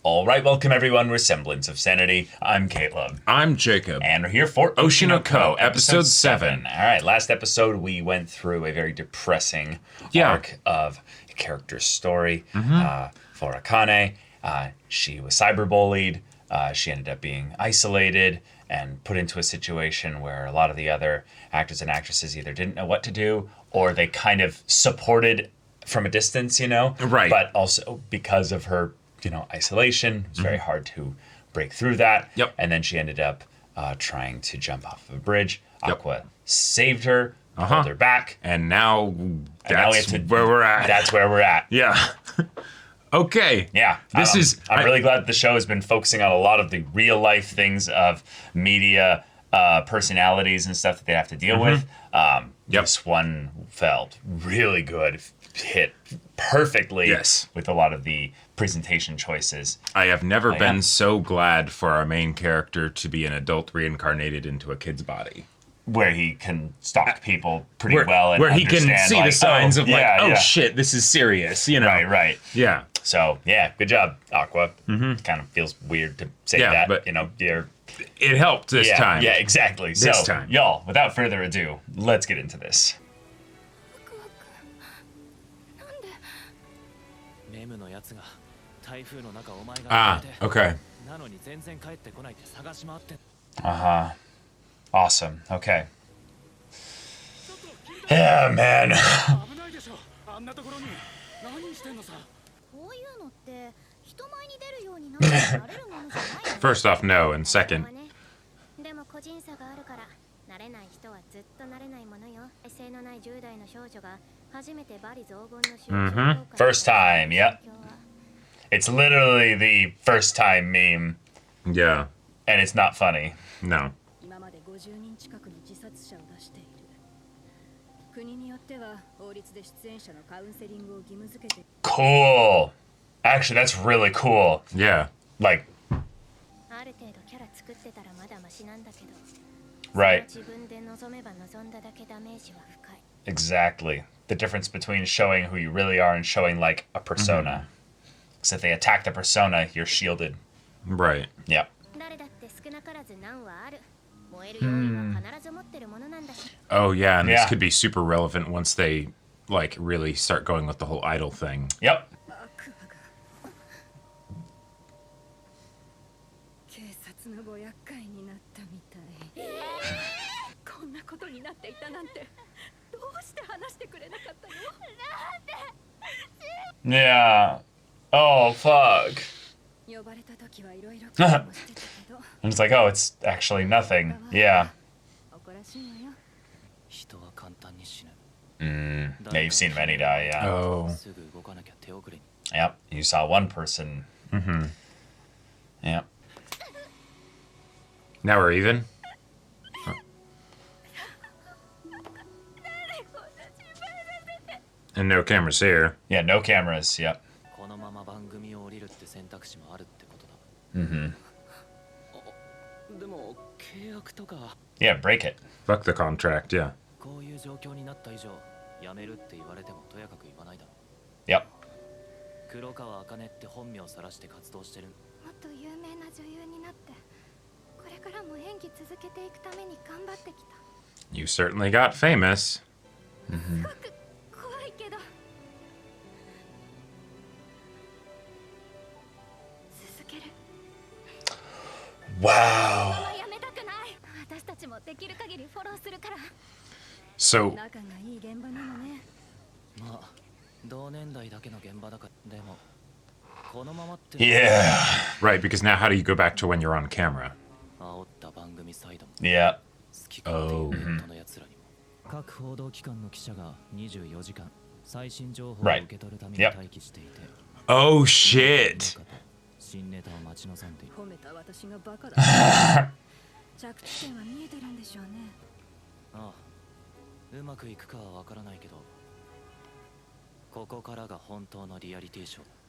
All right, welcome everyone. We're Semblance of Sanity. I'm Caleb. I'm Jacob. And we're here for Oshi No Ko, episode 7. All right, last episode we went through a very depressing arc of a character's story for Akane. She was cyberbullied. She ended up being isolated and put into a situation where a lot of the other actors and actresses either didn't know what to do or they kind of supported from a distance, you know? Right. But also because of her, isolation, it was very hard to break through that. Yep. And then she ended up trying to jump off of a bridge. Aqua saved her, pulled her back. And now that's where we're at. That's where we're at. Yeah. Okay. Yeah. I'm really glad the show has been focusing on a lot of the real life things of media personalities and stuff that they have to deal with. This one felt really good. Hit perfectly with a lot of the presentation choices. I have never been so glad for our main character to be an adult reincarnated into a kid's body. Where he can stalk people pretty well and where he can see the signs of shit, this is serious, Right. Yeah. So, good job, Aqua. Kind of feels weird to say that, but you're... It helped this time. Yeah, exactly. This time. Y'all, without further ado, let's get into this. Okay. Awesome. Okay. Yeah, man. First off, no, and second. First time, yep. It's literally the first time meme. Yeah. And it's not funny. No. Cool. Actually, that's really cool. Yeah. Like... Right. Exactly. The difference between showing who you really are and showing, like, a persona. Because if they attack the persona, you're shielded. Right. Yep. Oh, yeah, and this could be super relevant once they, like, really start going with the whole idol thing. Yep. Yeah. Oh, fuck. And it's like, oh, it's actually nothing. Yeah. Yeah, you've seen many die, yeah. Oh. Yep. You saw one person. Yep. Now we're even? And no cameras here. Yeah, no cameras, yep. Yeah, break it. Fuck the contract, yeah. Yep. You certainly got famous. Wow. So... Yeah. Right, because now how do you go back to when you're on camera? Yeah. Oh. Right. Yep. Oh, shit.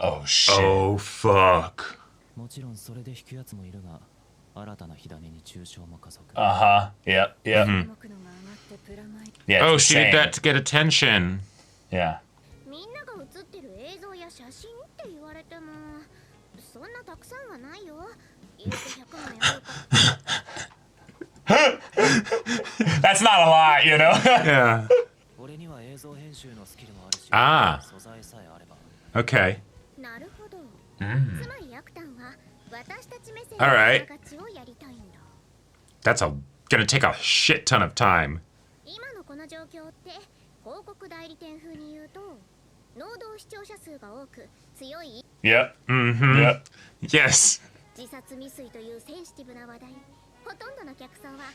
Oh, shit. Oh, fuck. Yep. Yeah. Oh, she did that to get attention. Yeah. That's not a lot, you know? Yeah. Ah. Okay. All right. That's gonna take a shit ton of time. Yep. Mm-hmm. Yep. Yes.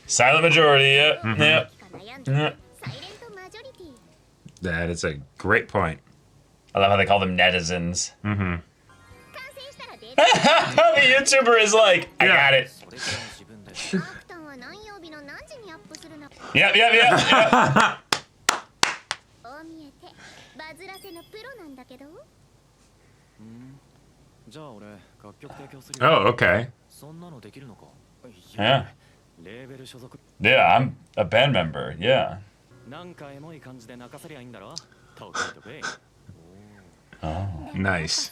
Silent majority, yep. Mm-hmm. Yep. Yep. That is a great point. I love how they call them netizens. Mm-hmm. The YouTuber is like, I got it. Yep, yep, yep, yep. Oh, okay. Yeah. Yeah, I'm a band member, yeah. Oh. Nice.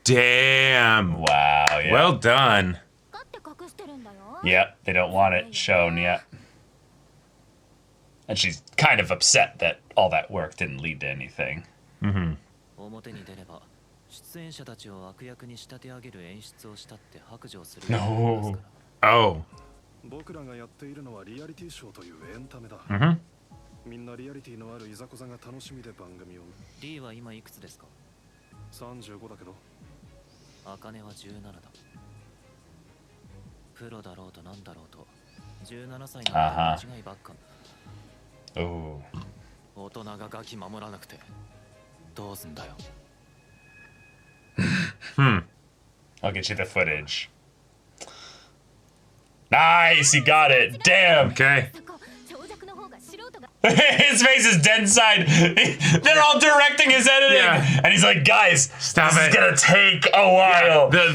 Damn. Wow, yeah. Well done. Yep, they don't want it shown yet. And she's kind of upset that all that work didn't lead to anything. Mm-hmm. No. Oh. Mm-hmm. みんなリアリティのあるいざこざが楽しみで番組を。リーは今いくつですか？35だけど。茜は17だ。プロだろうとなんだろうと17歳なんて間違いばっか。Oh. 大人がガキ守らなくてどうすんだよ。I'll get you the footage. Nice, he got it. Damn. Okay. His face is dead inside. They're all directing his editing, and he's like, "Guys, stop this it. is gonna take a while." Yeah,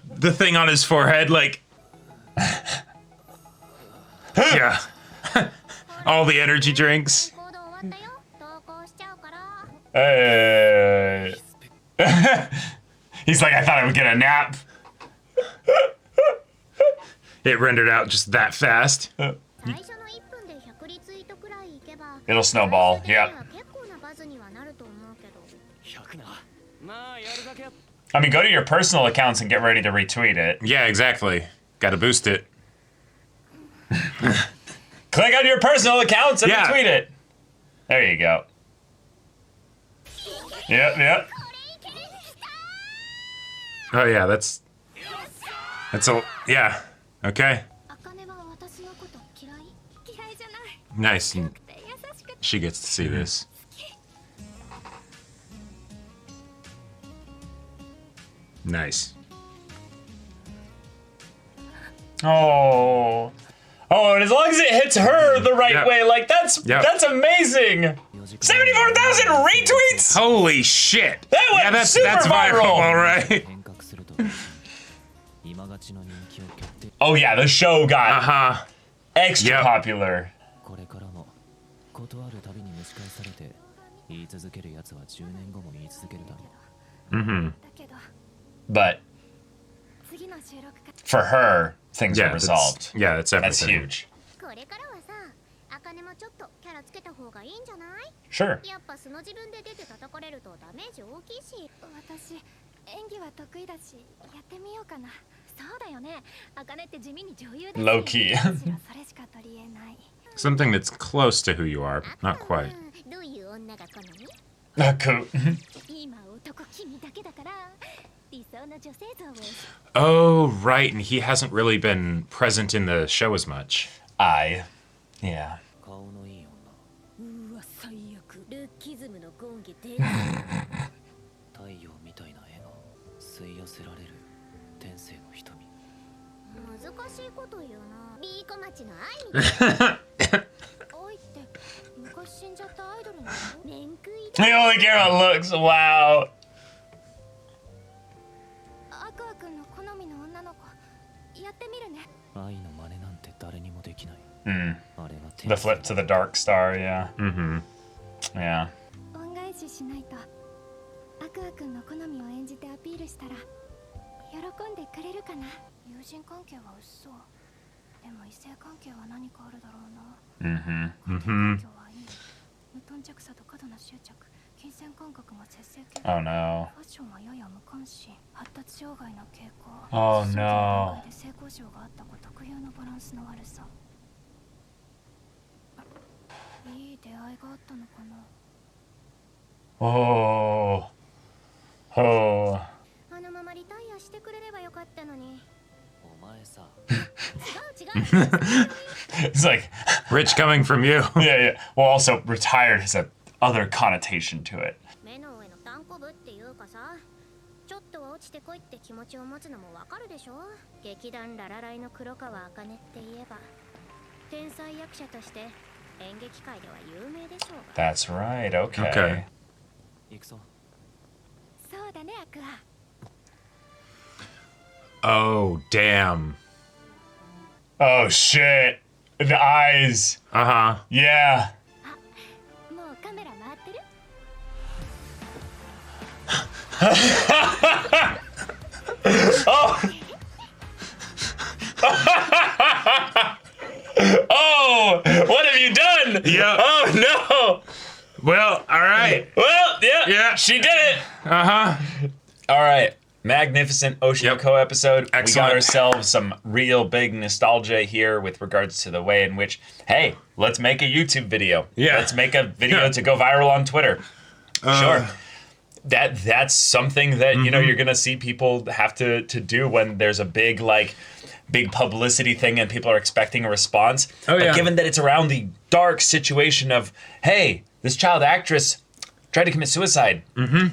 the thing on his forehead, like, yeah, all the energy drinks. Hey. He's like, "I thought I would get a nap." It rendered out just that fast. It'll snowball. Yep. I mean, go to your personal accounts and get ready to retweet it. Yeah, exactly. Got to boost it. Click on your personal accounts and retweet it. There you go. Yep, yep. Oh yeah, that's a yeah. Okay. Nice. She gets to see this. Nice. Oh. Oh, and as long as it hits her the right way, like that's amazing. 74,000 retweets. Holy shit. That went super viral. All right. Oh yeah, the show got extra popular. Mm-hmm. But for her, things are resolved. Yeah, that's everything. That's huge. Sure. Low key. Something that's close to who you are, but not quite. Cool. Oh, right, and he hasn't really been present in the show as much. Yeah. They only care about looks. Wow. The flip to the dark star, yeah. Yeah. 恩返ししないとアクア君の好みを演じてアピールしたら喜んでくれるかな。友人関係は薄そう。でも異性関係は何かあるだろうな。家庭環境はいい。無頓着さと過度な執着、金銭感覚が節制系。 Oh no. ファッションはやや無関心、発達障害の傾向。 Oh 思春期の no. 段階で性交渉があった子特有のバランスの悪さ。いい出会いがあったのかな。 Oh. Oh. あのままリタイアしてくれればよかったのに。お前さ。違う違う。 It's like, Rich coming from you. yeah. Well, also, retired has a other connotation to it. 目の上の単行部っていうかさ、ちょっとは落ちてこいって気持ちを持つのもわかるでしょ。劇団ララライの黒川茜って言えば天才役者として演劇界では有名でしょう。 That's right, okay. Okay. 行くぞ。そうだね、アクア。 Oh, damn. Oh shit. The eyes. Yeah. もうカメラ回ってる？ Oh, what have you done? Yeah. Oh no. Well, all right. Well, yeah. Yeah. She did it. All right. Magnificent Oshi No Ko episode. We Excellent. got ourselves some real big nostalgia here with regards to the way in which, hey, let's make a YouTube video. Yeah. Let's make a video to go viral on Twitter. Sure. That's something that, you know, you're going to see people have to do when there's a big publicity thing and people are expecting a response. Oh, but yeah. given that it's around the dark situation of, hey, this child actress tried to commit suicide.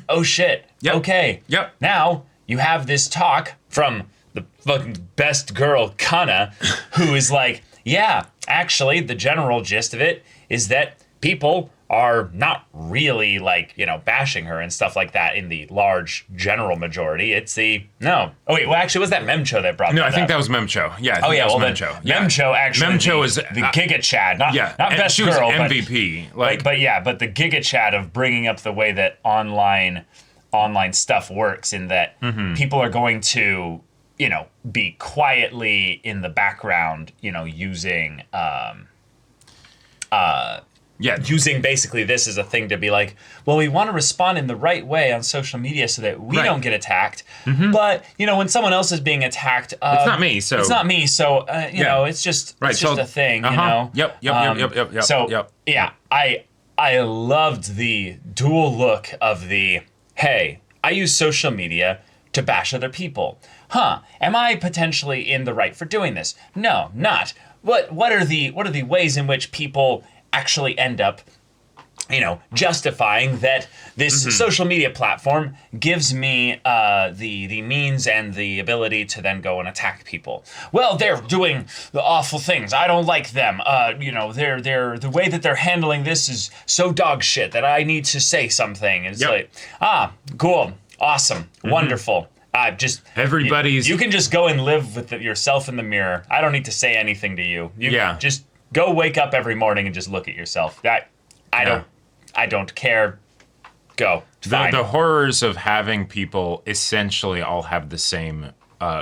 Oh, shit. Yep. Okay. Yep. Now you have this talk from the fucking best girl, Kana, who is like, yeah, actually, the general gist of it is that people are not really, like, you know, bashing her and stuff like that in the large general majority. It's the, no. Oh, wait, well, actually, was that Memcho that brought No, that I think up? that was Memcho. Yeah. Oh, yeah, well, then, Memcho. Yeah. Memcho actually, Memcho is the Giga Chad, not Yeah. not and best she was girl, but MVP. but the Giga Chat of bringing up the way that online stuff works, in that people are going to, you know, be quietly in the background, you know, using using basically this as a thing to be like, well, we want to respond in the right way on social media so that we don't get attacked. But, you know, when someone else is being attacked, it's not me, so it's not me, so you know, it's just it's just a thing, you know. Yep. So Yep. yeah, I loved the dual look of the, hey, I use social media to bash other people. Am I potentially in the right for doing this? No, not. What are the ways in which people actually end up, you know, justifying that this social media platform gives me the means and the ability to then go and attack people? Well, they're doing the awful things. I don't like them. You know, they're the way that they're handling this is so dog shit that I need to say something. And it's like, cool, awesome, wonderful. Just Everybody's... You can just go and live with yourself in the mirror. I don't need to say anything to you. You just go wake up every morning and just look at yourself. I don't care. Go. Fine. The horrors of having people essentially all have the same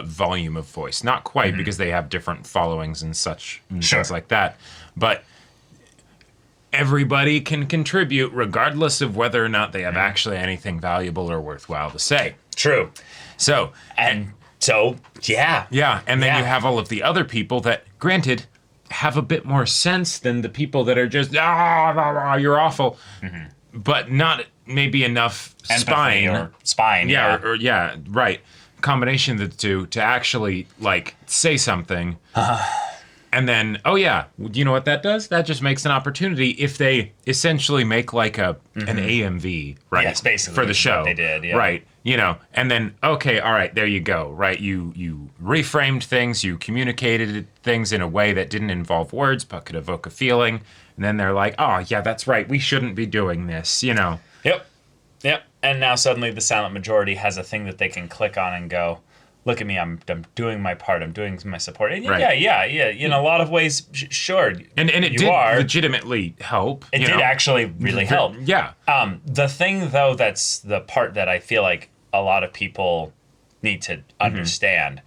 volume of voice. Not quite, because they have different followings and such and things like that. But everybody can contribute regardless of whether or not they have actually anything valuable or worthwhile to say. True. So, yeah. Yeah, and then you have all of the other people that, granted, have a bit more sense than the people that are just, you're awful, but not maybe enough spine. Yeah, Right. Combination of the two to actually, like, say something. And then, you know what that does? That just makes an opportunity if they essentially make, like, an AMV, right? Yes, basically. For the show. What they did, yeah. Right. You know, and then, okay, all right, there you go, right? You reframed things, you communicated things in a way that didn't involve words, but could evoke a feeling. And then they're like, oh, yeah, that's right, we shouldn't be doing this, you know? Yep. And now suddenly the silent majority has a thing that they can click on and go, look at me, I'm doing my part, I'm doing my support. And Right. yeah. In a lot of ways, sure. And it you did are. legitimately help. It did actually really help. Yeah. The thing, though, that's the part that I feel like a lot of people need to understand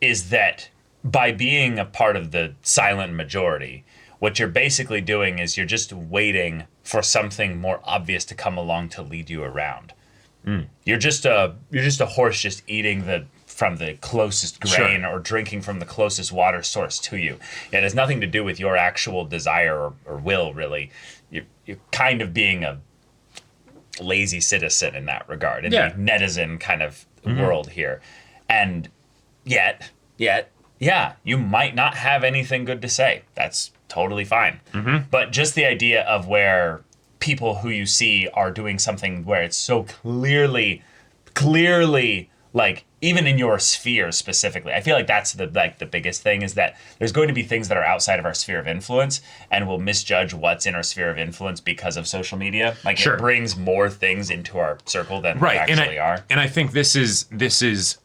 is that by being a part of the silent majority, what you're basically doing is you're just waiting for something more obvious to come along to lead you around. You're just a horse just eating from the closest grain or drinking from the closest water source to you. It has nothing to do with your actual desire or will, really. You're kind of being a lazy citizen in that regard, in the netizen kind of world here. And yet, yeah, you might not have anything good to say. That's totally fine. But just the idea of where people who you see are doing something where it's so clearly, like, even in your sphere specifically, I feel like that's the biggest thing, is that there's going to be things that are outside of our sphere of influence, and we'll misjudge what's in our sphere of influence because of social media. Like, it brings more things into our circle than they actually are. And I think this is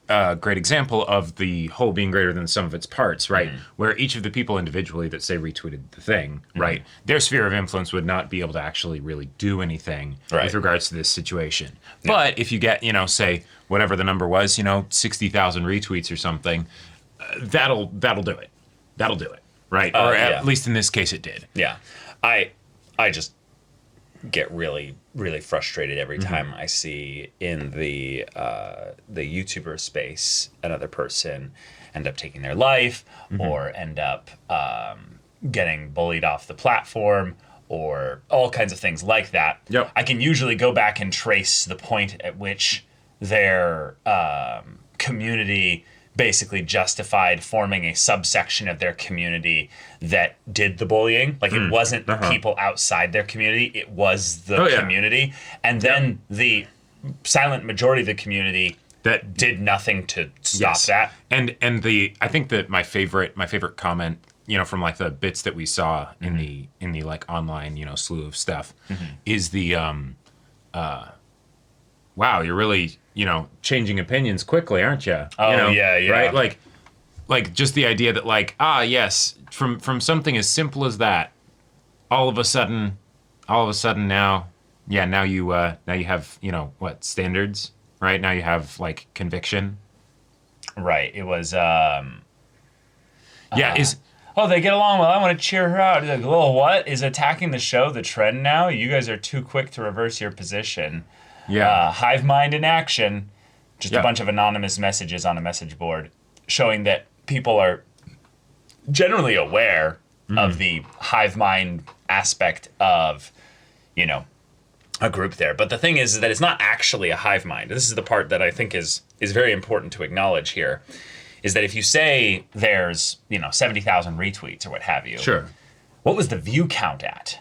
a great example of the whole being greater than the sum of its parts, right? Where each of the people individually that, say, retweeted the thing, right, their sphere of influence would not be able to actually really do anything with regards to this situation. But if you get, say, whatever the number was, 60,000 retweets or something, that'll do it. That'll do it, right? Or at least in this case, it did. Yeah, I just get really, really frustrated every time I see in the YouTuber space another person end up taking their life or end up getting bullied off the platform or all kinds of things like that. Yep. I can usually go back and trace the point at which their community basically justified forming a subsection of their community that did the bullying. Like, it wasn't people outside their community, it was the community. And then the silent majority of the community that did nothing to stop that. And I think that my favorite comment, from like the bits that we saw in the like online, slew of stuff, is the wow, you're really, changing opinions quickly, aren't you? Oh, yeah. Right? Like just the idea that, like, yes, from something as simple as that, all of a sudden now you have, what, standards, right? Now you have, like, conviction. Right. It was, oh, they get along well, I want to cheer her out. Like, oh, what? Is attacking the show the trend now? You guys are too quick to reverse your position. Yeah. Hive mind in action. Just a bunch of anonymous messages on a message board showing that people are generally aware of the hive mind aspect of, a group there. But the thing is that it's not actually a hive mind. This is the part that I think is very important to acknowledge here, is that if you say there's, 70,000 retweets or what have you. Sure. What was the view count at?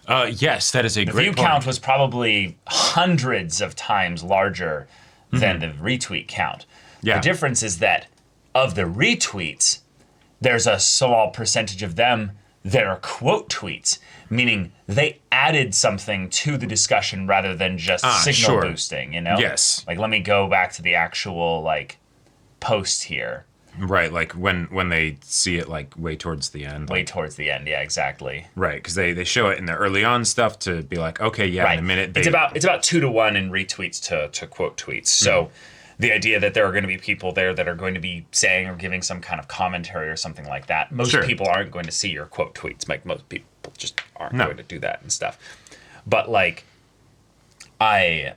Yes, that is a great point. The view count was probably hundreds of times larger than the retweet count. Yeah. The difference is that of the retweets, there's a small percentage of them that are quote tweets, meaning they added something to the discussion rather than just signal boosting, Yes. Like, let me go back to the actual, like, post here. Right, like when they see it, like, way towards the end. Way towards the end, yeah, exactly. Right, because they show it in the early on stuff to be like, okay, yeah, in a minute. It's about 2-to-1 in retweets to quote tweets. So the idea that there are going to be people there that are going to be saying or giving some kind of commentary or something like that, most people aren't going to see your quote tweets. Like, most people just aren't going to do that and stuff. But, like, I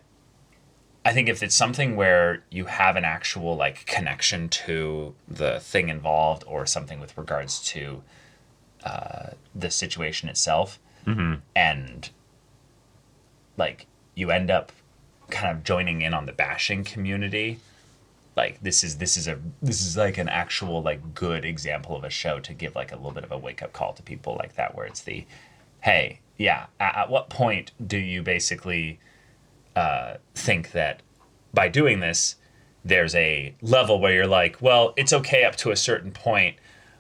think if it's something where you have an actual, like, connection to the thing involved or something with regards to the situation itself, and, like, you end up kind of joining in on the bashing community, like, this is like an actual, like, good example of a show to give, like, a little bit of a wake-up call to people like that, where it's the, hey, at what point do you basically think that by doing this, there's a level where you're like, well, it's okay up to a certain point,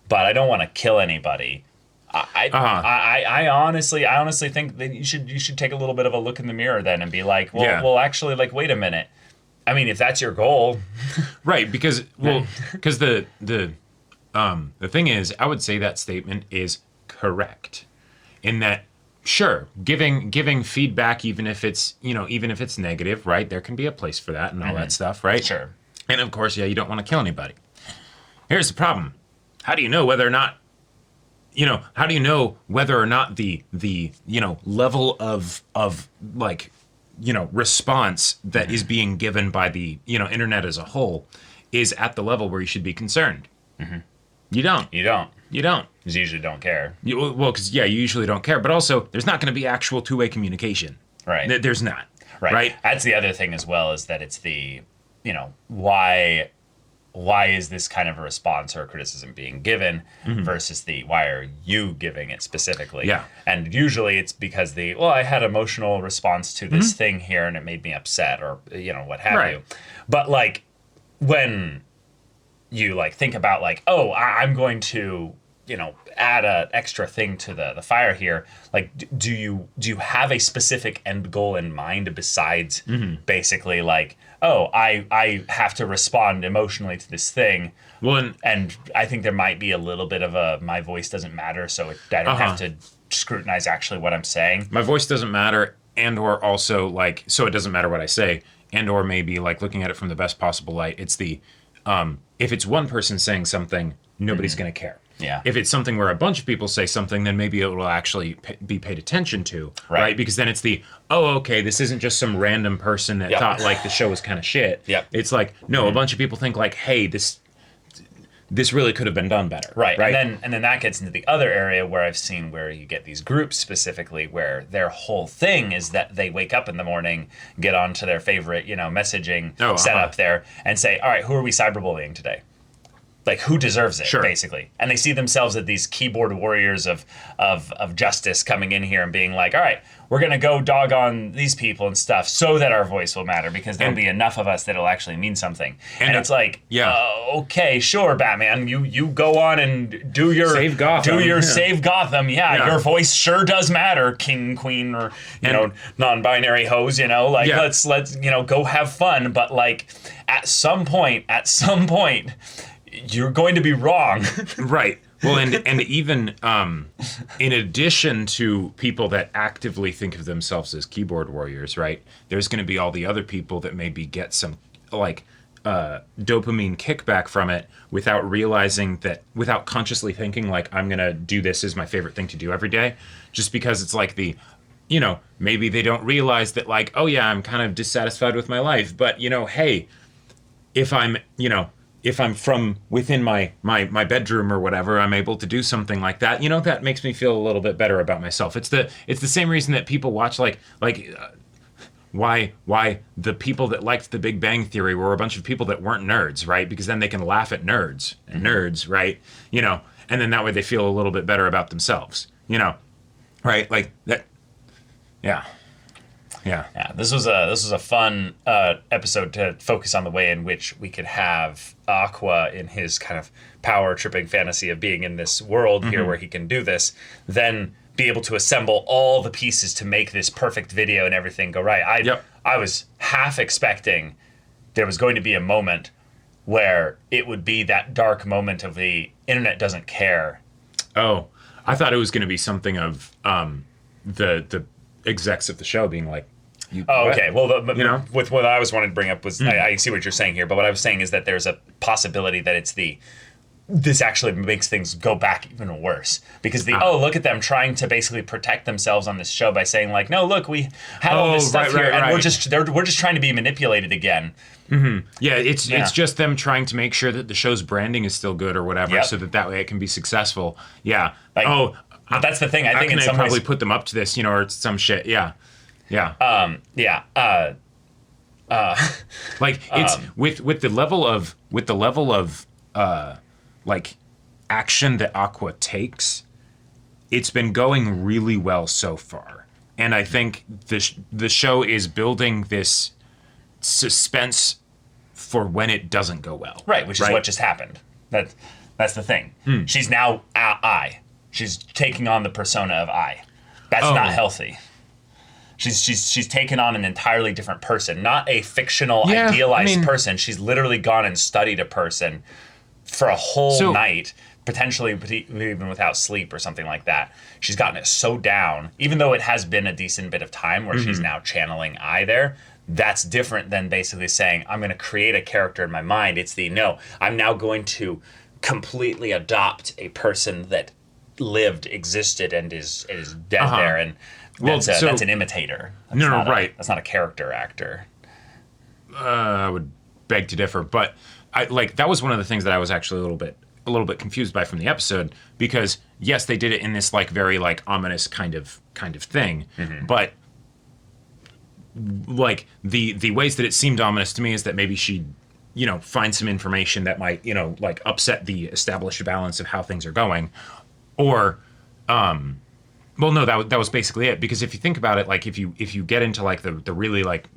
but I don't want to kill anybody. I honestly think that you should take a little bit of a look in the mirror then and be like, well, actually, like, wait a minute. I mean, if that's your goal, right? Because the thing is, I would say that statement is correct in that. Sure, giving feedback, even if it's negative, right? There can be a place for that and all that stuff, right? Sure. And of course, yeah, you don't want to kill anybody. Here's the problem: how do you know whether or not, how do you know whether or not the level of like, response that is being given by the internet as a whole is at the level where you should be concerned? You don't. You don't. You don't. Because you usually don't care. Well, because, you usually don't care. But also, there's not going to be actual two-way communication. Right. There's not. Right. That's the other thing as well, is that it's the, why is this kind of a response or a criticism being given versus the why are you giving it specifically? Yeah. And usually it's because I had emotional response to this thing here and it made me upset or, what have you. But, like, when you, like, think about, like, I'm going to, add an extra thing to the fire here. Like, do you have a specific end goal in mind besides basically, like, I have to respond emotionally to this thing. Well, and I think there might be a little bit of my voice doesn't matter, so I don't have to scrutinize actually what I'm saying. My voice doesn't matter, and or also, like, so it doesn't matter what I say, and or maybe, like, looking at it from the best possible light, it's the, if it's one person saying something, nobody's going to care. Yeah. If it's something where a bunch of people say something, then maybe it will actually be paid attention to, right? Because then it's the, okay, this isn't just some random person that thought, like, the show was kind of shit. Yep. It's like, no, a bunch of people think, like, hey, this really could have been done better. Right. And then that gets into the other area where I've seen where you get these groups specifically where their whole thing is that they wake up in the morning, get onto their favorite, messaging setup there and say, all right, who are we cyberbullying today? Like, who deserves it, basically. And they see themselves as these keyboard warriors of justice coming in here and being like, all right, we're going to go dog on these people and stuff so that our voice will matter because there'll be enough of us that it'll actually mean something. And it's like, okay, sure, Batman, you go on and do your Save Gotham. Save Gotham. Yeah, your voice sure does matter, king, queen, or, non-binary hoes, let's go have fun. But, like, at some point, you're going to be wrong. Right. Well, and even in addition to people that actively think of themselves as keyboard warriors, right, there's going to be all the other people that maybe get some, like, dopamine kickback from it without realizing that, without consciously thinking, like, I'm going to do this as my favorite thing to do every day, just because it's like the, maybe they don't realize that, like, oh, yeah, I'm kind of dissatisfied with my life, but, hey, if I'm from within my bedroom or whatever, I'm able to do something like that. That makes me feel a little bit better about myself. It's the same reason that people watch why the people that liked The Big Bang Theory were a bunch of people that weren't nerds, right? Because then they can laugh at nerds and nerds, right? And then that way they feel a little bit better about themselves, right? Like that. Yeah. Yeah. This was a fun episode to focus on the way in which we could have Aqua in his kind of power tripping fantasy of being in this world here where he can do this, then be able to assemble all the pieces to make this perfect video and everything go right. I was half expecting there was going to be a moment where it would be that dark moment of the internet doesn't care. Oh, I thought it was going to be something of the execs of the show being like, okay. Well, with what I was wanting to bring up was, I see what you're saying here, but what I was saying is that there's a possibility that it's this actually makes things go back even worse because look at them trying to basically protect themselves on this show by saying, like, no, look, we had all this stuff here and we're just trying to be manipulated again. Mm-hmm. Yeah, it's just them trying to make sure that the show's branding is still good or whatever, so that way it can be successive. Yeah. But that's the thing. I think in some probably ways put them up to this, or some shit. Yeah. Yeah. Like it's with the level of like action that Aqua takes, it's been going really well so far, and I think the show is building this suspense for when it doesn't go well. Right, which is what just happened. That's the thing. She's now I. She's taking on the persona of I. That's not healthy. She's taken on an entirely different person, not a fictional idealized person. She's literally gone and studied a person for a whole night, potentially even without sleep or something like that. She's gotten it so down, even though it has been a decent bit of time where she's now channeling I there. That's different than basically saying, I'm going to create a character in my mind. It's I'm now going to completely adopt a person that lived, existed, and is dead there. And that's an imitator. Right. That's not a character actor. I would beg to differ, but that was one of the things that I was actually a little bit confused by from the episode, because yes, they did it in this like very like ominous kind of thing, but like the ways that it seemed ominous to me is that maybe she find some information that might like upset the established balance of how things are going, or well, no, that was basically it. Because if you think about it, like if you get into like the really like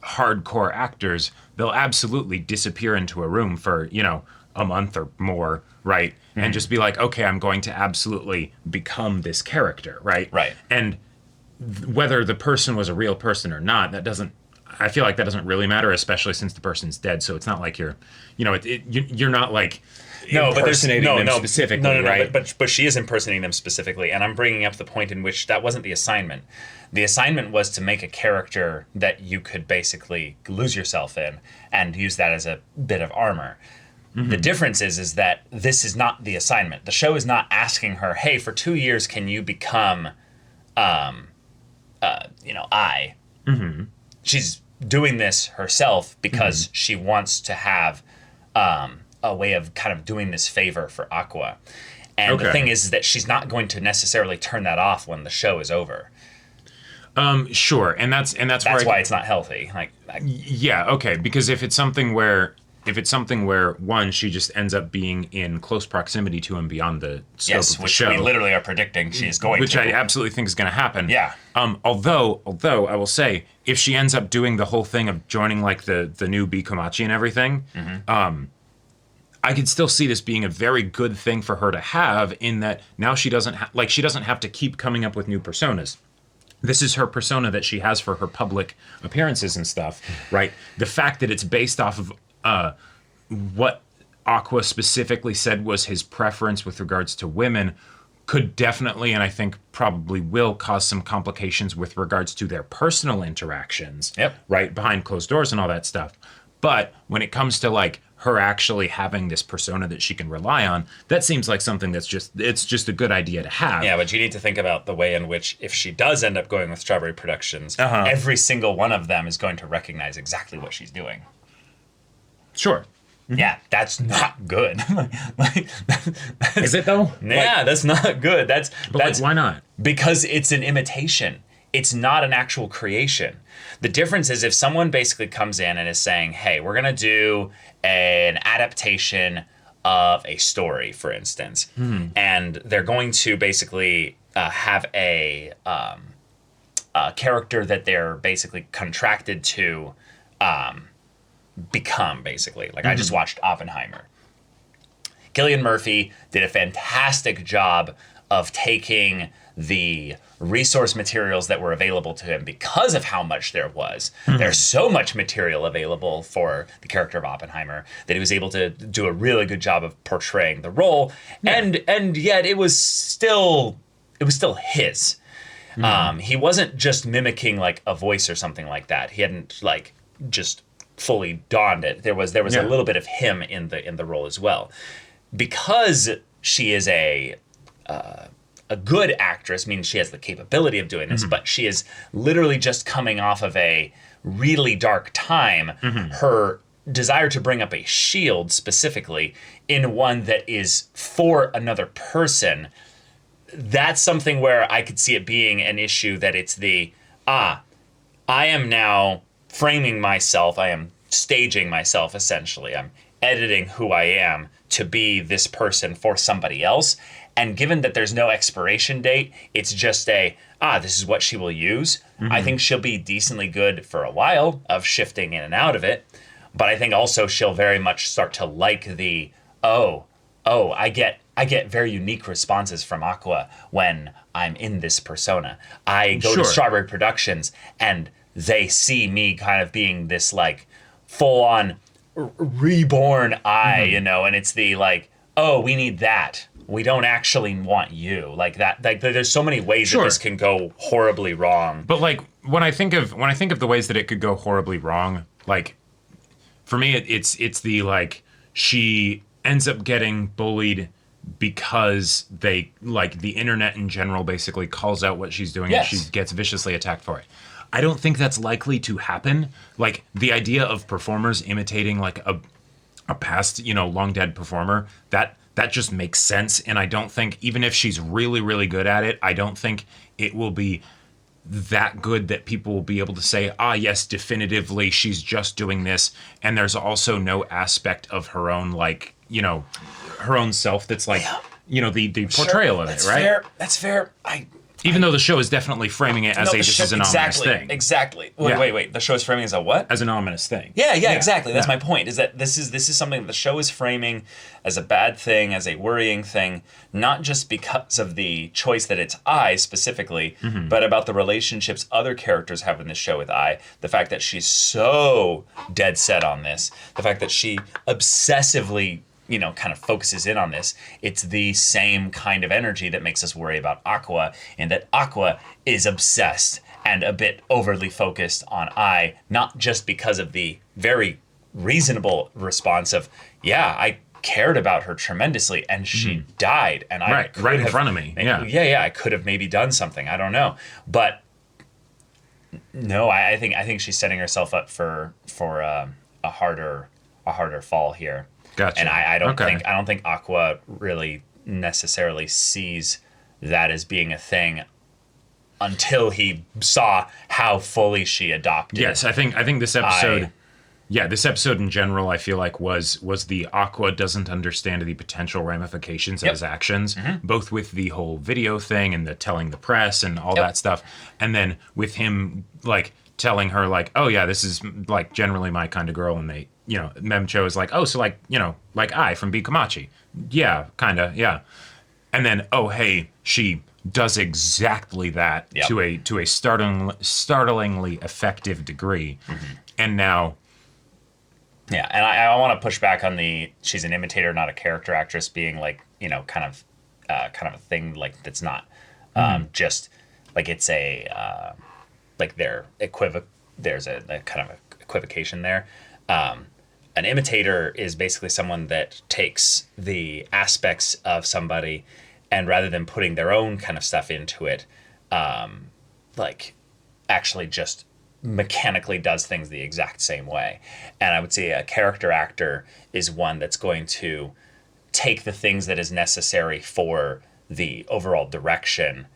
hardcore actors, they'll absolutely disappear into a room for a month or more, right? And just be like, okay, I'm going to absolutely become this character, right? Right. And whether the person was a real person or not, I feel like that doesn't really matter, especially since the person's dead. So it's not like you're not like impersonating them specifically, right? But she is impersonating them specifically, and I'm bringing up the point in which that wasn't the assignment. The assignment was to make a character that you could basically lose yourself in and use that as a bit of armor. The difference is that this is not the assignment. The show is not asking her, hey, for 2 years, can you become, I. She's doing this herself because she wants to have a way of kind of doing this favor for Aqua. And the thing is that she's not going to necessarily turn that off when the show is over. Sure, and that's why it's not healthy. Because if it's something where one, she just ends up being in close proximity to him beyond the scope of the show, we literally are predicting she is going which to. I absolutely think is going to happen. Yeah. Although I will say, if she ends up doing the whole thing of joining like the new Bikomachi and everything, I could still see this being a very good thing for her to have, in that now she doesn't have to keep coming up with new personas. This is her persona that she has for her public appearances and stuff, right? The fact that it's based off of what Aqua specifically said was his preference with regards to women could definitely, and I think probably will, cause some complications with regards to their personal interactions, right, behind closed doors and all that stuff. But when it comes to like her actually having this persona that she can rely on, that seems like something that's just a good idea to have. Yeah, but you need to think about the way in which, if she does end up going with Strawberry Productions, every single one of them is going to recognize exactly what she's doing. Sure. Yeah, that's not good. Is it though? Yeah, that's not good. That's why not? Because it's an imitation. It's not an actual creation. The difference is if someone basically comes in and is saying, hey, we're going to do an adaptation of a story, for instance, and they're going to basically have a character that they're basically contracted to become, basically. Like, I just watched Oppenheimer. Cillian Murphy did a fantastic job of taking the resource materials that were available to him because of how much there was. There's so much material available for the character of Oppenheimer that he was able to do a really good job of portraying the role, and yet it was still his. He wasn't just mimicking like a voice or something like that. He hadn't like just fully donned it. There was a little bit of him in the role as well. Because she is a good actress, means she has the capability of doing this, but she is literally just coming off of a really dark time. Her desire to bring up a shield specifically in one that is for another person, that's something where I could see it being an issue, that it's I am now framing myself, I am staging myself essentially, I'm editing who I am to be this person for somebody else. And given that there's no expiration date, it's just this is what she will use. I think she'll be decently good for a while of shifting in and out of it. But I think also she'll very much start to like I get I get very unique responses from Aqua when I'm in this persona. I go to Strawberry Productions and they see me kind of being this like full on reborn I, you know, and it's the like, oh, we need that. We don't actually want you like that. Like there's so many ways that this can go horribly wrong. But like when I think of the ways that it could go horribly wrong, like for me, it's the like she ends up getting bullied because they like the internet in general basically calls out what she's doing and she gets viciously attacked for it. I don't think that's likely to happen. Like the idea of performers imitating like a past, you know, long dead performer, that just makes sense. And I don't think, even if she's really, really good at it, I don't think it will be that good that people will be able to say, ah, yes, definitively, she's just doing this. And there's also no aspect of her own, like, you know, her own self that's like, you know, the portrayal of it, right? Fair. That's fair. Even though the show is definitely framing it as this is an ominous thing. Exactly. Wait. The show is framing as a what? As an ominous thing. Yeah, exactly. That's my point, is that this is something that the show is framing as a bad thing, as a worrying thing, not just because of the choice that it's I specifically, but about the relationships other characters have in this show with I. The fact that she's so dead set on this. The fact that she obsessively, you know, kind of focuses in on this. It's the same kind of energy that makes us worry about Aqua, and that Aqua is obsessed and a bit overly focused on I, not just because of the very reasonable response of, yeah, I cared about her tremendously and she died, and I right in front of me. I could have maybe done something. I don't know, but no, I think she's setting herself up for a harder fall here. Gotcha. And I don't think Aqua really necessarily sees that as being a thing until he saw how fully she adopted. Yes, I think this episode this episode in general I feel like was the Aqua doesn't understand the potential ramifications of his actions, both with the whole video thing and the telling the press and all that stuff, and then with him like telling her like, oh yeah, this is like generally my kind of girl, and they, you know, Memcho is like, oh, so like, you know, like I from Bikomachi. Yeah, kind of, yeah. And then, oh, hey, she does exactly that to a startlingly effective degree. And now... Yeah, and I want to push back on the she's an imitator, not a character actress, being like, you know, kind of a thing like that's not just like it's a like there's a kind of equivocation there. An imitator is basically someone that takes the aspects of somebody and rather than putting their own kind of stuff into it, like actually just mechanically does things the exact same way. And I would say a character actor is one that's going to take the things that is necessary for the overall direction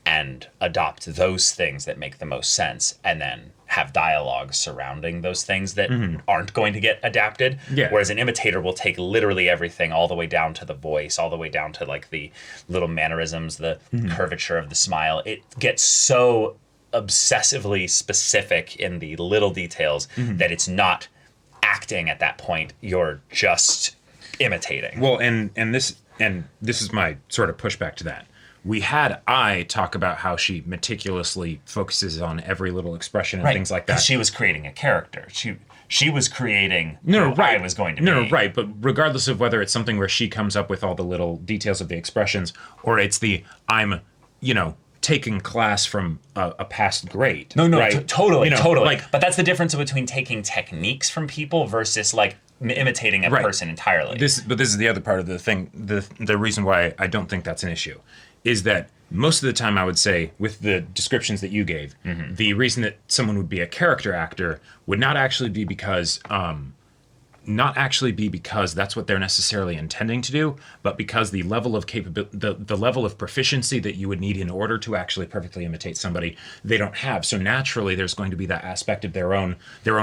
and adopt those things that make the most sense, and then have dialogue surrounding those things that aren't going to get adapted. Whereas an imitator will take literally everything, all the way down to the voice, all the way down to like the little mannerisms, the curvature of the smile. It gets so obsessively specific in the little details that it's not acting at that point. You're just imitating. Well, and this is my sort of pushback to that. We had I talk about how she meticulously focuses on every little expression and things like that. She was creating a character. She was creating who I was going to be. No, right. But regardless of whether it's something where she comes up with all the little details of the expressions, or it's the I'm, you know, taking class from a past great. No, right? Totally, you know, totally. Like, but that's the difference between taking techniques from people versus like imitating a person entirely. But this is the other part of the thing. The reason why I don't think that's an issue is that most of the time I would say with the descriptions that you gave, the reason that someone would be a character actor would not actually be because that's what they're necessarily intending to do, but because the level of the level of proficiency that you would need in order to actually perfectly imitate somebody, they don't have. So naturally, there's going to be that aspect of their own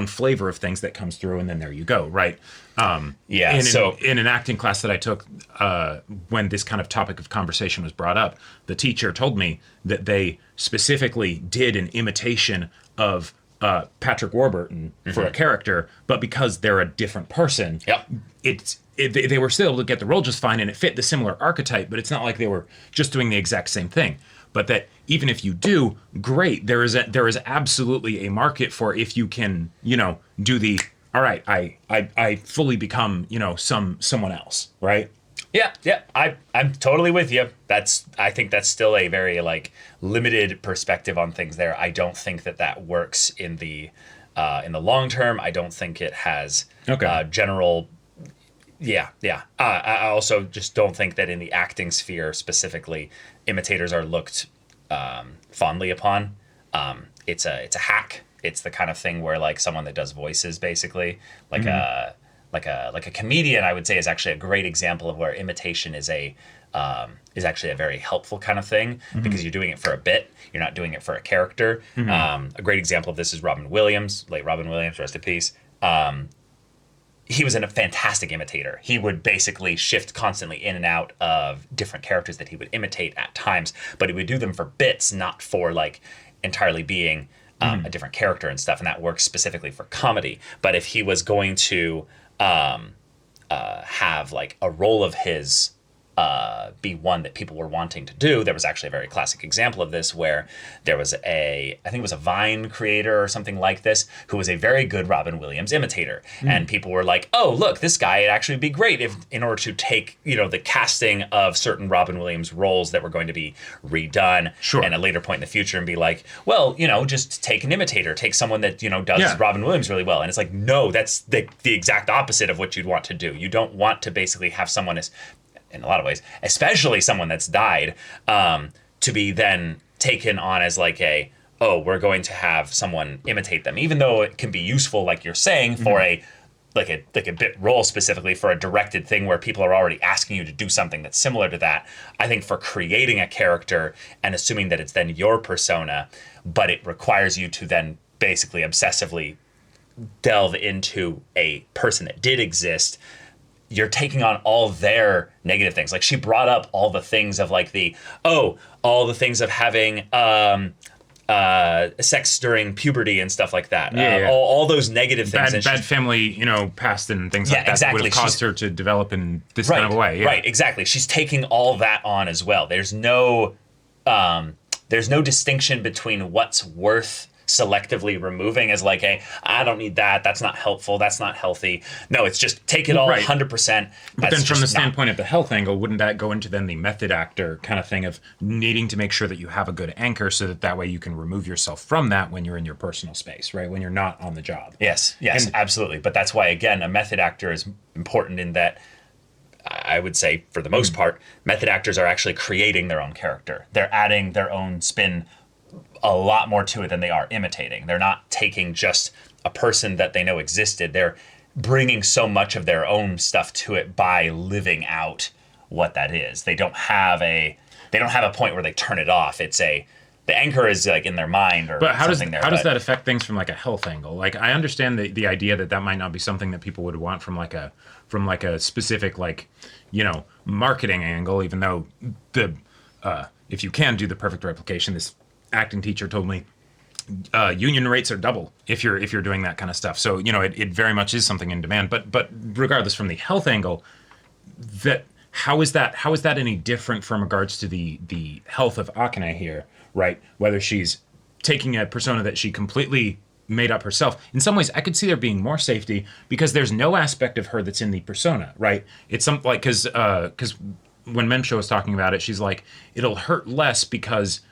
flavor of things that comes through, and then there you go, right? In an acting class that I took, when this kind of topic of conversation was brought up, the teacher told me that they specifically did an imitation of Patrick Warburton for a character, but because they're a different person, they were still able to get the role just fine, and it fit the similar archetype, but it's not like they were just doing the exact same thing. But that even if you do, great, there is absolutely a market for if you can, do the, all right, I fully become, someone else, right? Yeah, I'm totally with you. I think that's still a very like limited perspective on things there. I don't think that works in the long term. I don't think it has general. Yeah. I also just don't think that in the acting sphere specifically, imitators are looked fondly upon. It's a hack. It's the kind of thing where like someone that does voices basically like a comedian, I would say, is actually a great example of where imitation is actually a very helpful kind of thing because you're doing it for a bit. You're not doing it for a character. A great example of this is Robin Williams, late Robin Williams, rest in peace. He was a fantastic imitator. He would basically shift constantly in and out of different characters that he would imitate at times, but he would do them for bits, not for like entirely being a different character and stuff. And that works specifically for comedy. But if he was going to have like a role of his be one that people were wanting to do, there was actually a very classic example of this where there was I think it was a Vine creator or something like this who was a very good Robin Williams imitator, and people were like, oh look, this guy, it'd actually be great if in order to take the casting of certain Robin Williams roles that were going to be redone at a later point in the future and be like, well, just take an imitator, take someone that does Robin Williams really well. And it's like, no, that's the exact opposite of what you'd want to do. You don't want to basically have someone in a lot of ways, especially someone that's died, to be then taken on as like we're going to have someone imitate them, even though it can be useful, like you're saying, for a bit role specifically for a directed thing where people are already asking you to do something that's similar to that. I think for creating a character and assuming that it's then your persona, but it requires you to then basically obsessively delve into a person that did exist, you're taking on all their negative things. Like she brought up all the things of like all the things of having sex during puberty and stuff like that. All those negative things. Bad family, past and things like that. Exactly. Would have caused her to develop in this kind of way. Yeah. Right, exactly. She's taking all that on as well. There's no distinction between what's worth selectively removing as like I don't need that, that's not helpful, that's not healthy. No, it's just take it all 100%. But then from the standpoint of the health angle, wouldn't that go into then the method actor kind of thing of needing to make sure that you have a good anchor so that way you can remove yourself from that when you're in your personal space, right? When you're not on the job. Yes, absolutely. But that's why, again, a method actor is important in that I would say for the most part, method actors are actually creating their own character. They're adding their own spin a lot more to it than they are imitating. They're not taking just a person that they know existed. They're bringing so much of their own stuff to it by living out what that is. They don't have a point where they turn it off. The anchor is like in their mind or something there. How does that affect things from like a health angle? Like I understand the idea that might not be something that people would want from like a specific like, marketing angle, even though if you can do the perfect replication, this acting teacher told me union rates are double if you're doing that kind of stuff. So it very much is something in demand. But regardless, from the health angle, how is that any different from regards to the health of Akane here, right? Whether she's taking a persona that she completely made up herself. In some ways, I could see there being more safety because there's no aspect of her that's in the persona, right? It's something like because when Memsho was talking about it, she's like, it'll hurt less because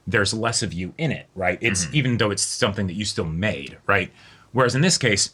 there's less of you in it, right? It's even though it's something that you still made, right? Whereas in this case,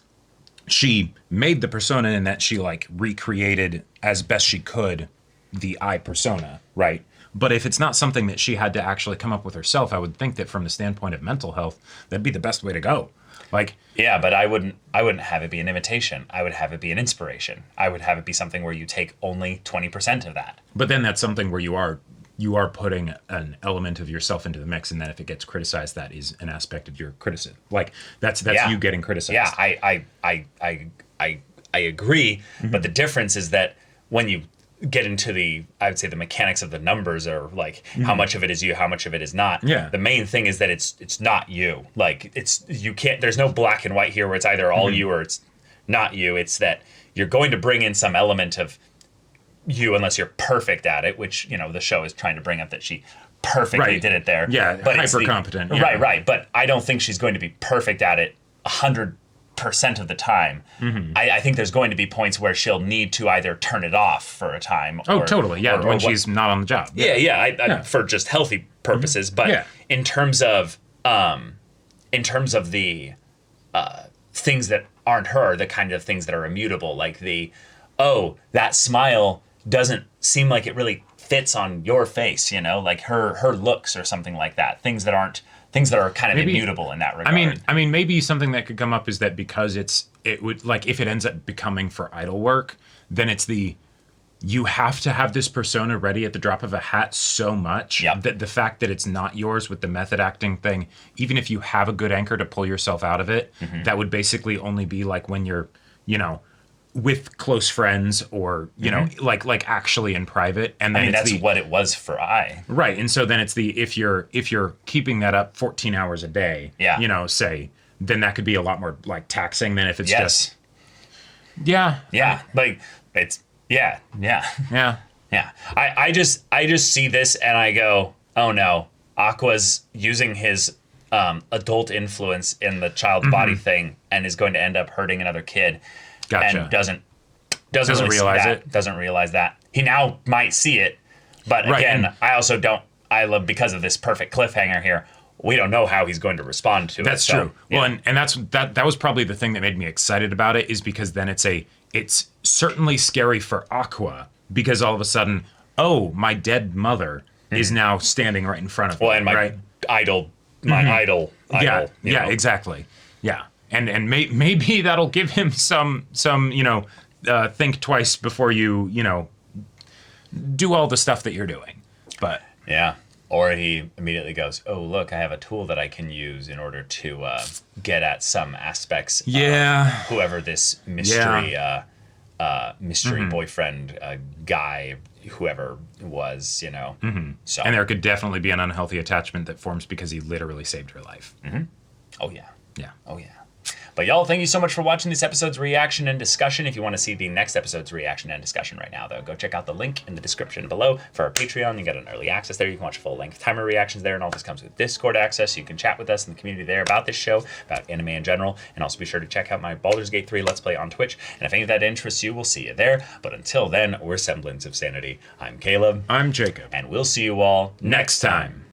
she made the persona in that she like recreated as best she could the I persona, right? But if it's not something that she had to actually come up with herself, I would think that from the standpoint of mental health, that'd be the best way to go. Like, yeah, but I wouldn't have it be an imitation. I would have it be an inspiration. I would have it be something where you take only 20% of that. But then that's something where you are putting an element of yourself into the mix, and then if it gets criticized, that is an aspect of your criticism. Like that's you getting criticized. Yeah, I agree. But the difference is that when you get into I would say the mechanics of the numbers, or like how much of it is you, how much of it is not. Yeah. The main thing is that it's not you. Like you can't. There's no black and white here where it's either all you or it's not you. It's that you're going to bring in some element of you unless you're perfect at it, which the show is trying to bring up that she perfectly did it there. Yeah, but hyper competent. Yeah. Right. But I don't think she's going to be perfect at it 100% of the time. I think there's going to be points where she'll need to either turn it off for a time. Totally. Yeah, when she's not on the job. Yeah. For just healthy purposes. But in terms of the things that aren't her, the kind of things that are immutable, like that smile doesn't seem like it really fits on your face, like her looks or something like that. Things that are kind of immutable in that regard. I mean, maybe something that could come up is that because it would, like, if it ends up becoming for idol work, then it's you have to have this persona ready at the drop of a hat so much that the fact that it's not yours with the method acting thing, even if you have a good anchor to pull yourself out of it, that would basically only be like when you're, with close friends or, like actually in private. And then that's what it was for I. Right. And so then it's if you're keeping that up 14 hours a day, say, then that could be a lot more like taxing than if it's just. Yeah. Yeah. Like it's, yeah. I just see this and I go, oh no, Aqua's using his adult influence in the child body thing and is going to end up hurting another kid. Gotcha. And doesn't really realize it. Doesn't realize that. He now might see it, but again, I also don't. I love, because of this perfect cliffhanger here, we don't know how he's going to respond to it. That's true. Well, and that was probably the thing that made me excited about it, is because then it's certainly scary for Aqua, because all of a sudden, my dead mother is now standing right in front of me. Well, and my idol, Yeah, exactly. Yeah. And maybe that'll give him some think twice before you do all the stuff that you're doing. But yeah, or he immediately goes, "Oh, look, I have a tool that I can use in order to get at some aspects of whoever this mystery boyfriend guy, whoever was, So, and there could definitely be an unhealthy attachment that forms because he literally saved her life. Oh yeah, yeah. But y'all, thank you so much for watching this episode's reaction and discussion. If you want to see the next episode's reaction and discussion right now, though, go check out the link in the description below for our Patreon. You get an early access there. You can watch full-length timer reactions there, and all this comes with Discord access, so you can chat with us in the community there about this show, about anime in general, and also be sure to check out my Baldur's Gate 3 Let's Play on Twitch. And if any of that interests you, we'll see you there. But until then, we're Semblance of Sanity. I'm Caleb. I'm Jacob. And we'll see you all next time.